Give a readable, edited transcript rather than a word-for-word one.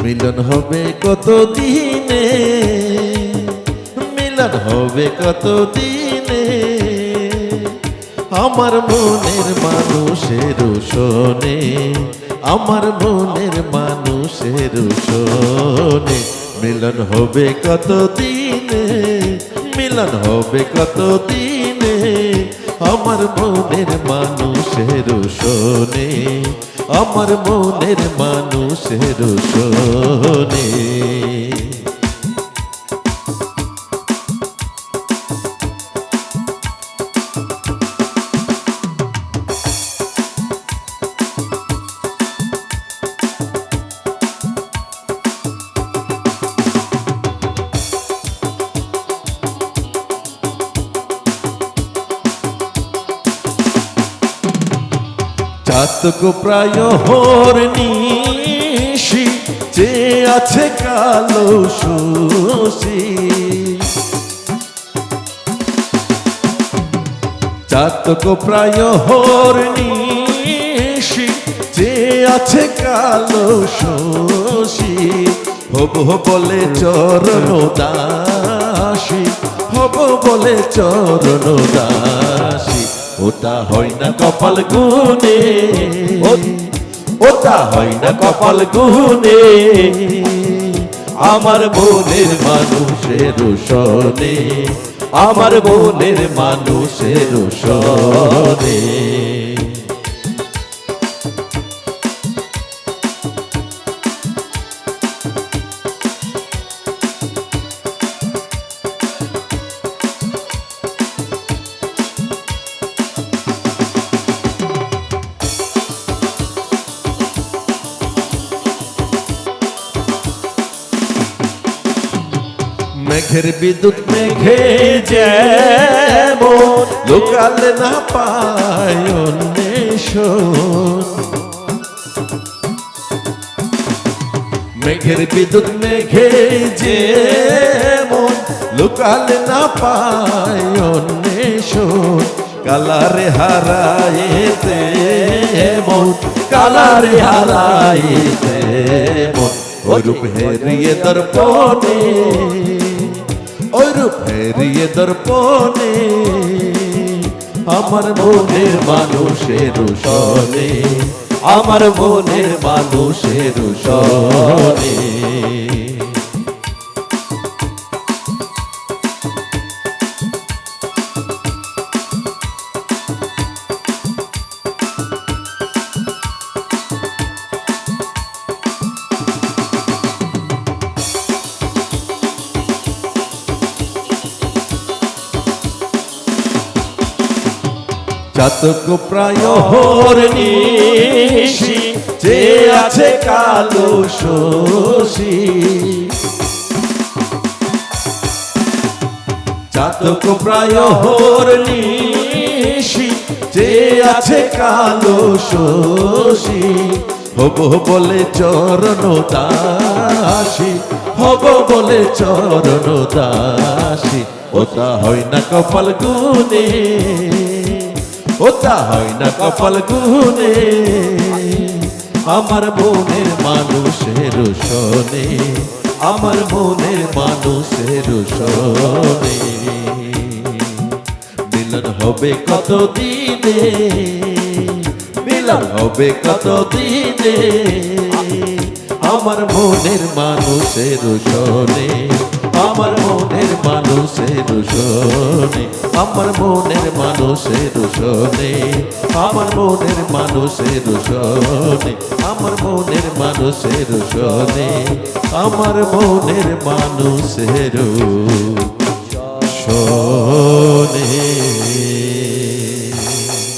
মিলন হবে কত দিনে, মিলন হবে কত দিনে, আমার মনের মানুষের শোনে, আমার মনের মানুষের শোনে। মিলন হবে কত দিনে, মিলন হবে কত দিনে, আমার মনের মানুষের শোনে, আমার মনের মানুষের শোনে। চাতক প্রায় হোর নিশি, যে আছে কালো শশী। চাতক প্রায় হোর নিশি, যে আছে কালো শশী। হব বলে চরণ দাসী, হব বলে চরণ দাসী। ওটা হয় না কপাল গুনে, ওটা হয় না কপাল গুনে, আমার মনের মানুষের শোনে, আমার মনের মানুষের শোনে। মেঘের বিদ্যুৎ মেঘে যেমন লোকালে না পায় অন্বেষণ। মেঘের বিদ্যুৎ মেঘে যেমন লোকালে না পায় অন্বেষণ। কালারে হারাইতে মন, কালারে হারাইতে মন, ওই রূপ হেরিয়ে দর্পণে, ওই রূপ হেরিয়ে দর্পণে, আমার মনের মানুষের শোনে, আমার মনের মানুষের শোনে। চাতক প্রায় হোর নিশি, যে আছে কালো শশী। চাতক প্রায় হোর নিশি, যে আছে কালো শশী। হব বলে চরণ দাসী, হব বলে চরণ দাসী। ওটা হয় না কপাল গুনে, ওটা হয় না কপাল গুনে, আমার মনের মানুষের শোনে, আমার মনের মানুষের শোনে। মিলন হবে কত দিনে, মিলন হবে কত দিনে, আমার মনের মানুষের শোনে, আমার মনের মানুষের শোনে, আমার মনের মানুষের শোনে, আমার মনের মানুষের শোনে, আমার মনের মানুষের শোনে, আমার মনের মানুষের শোনে।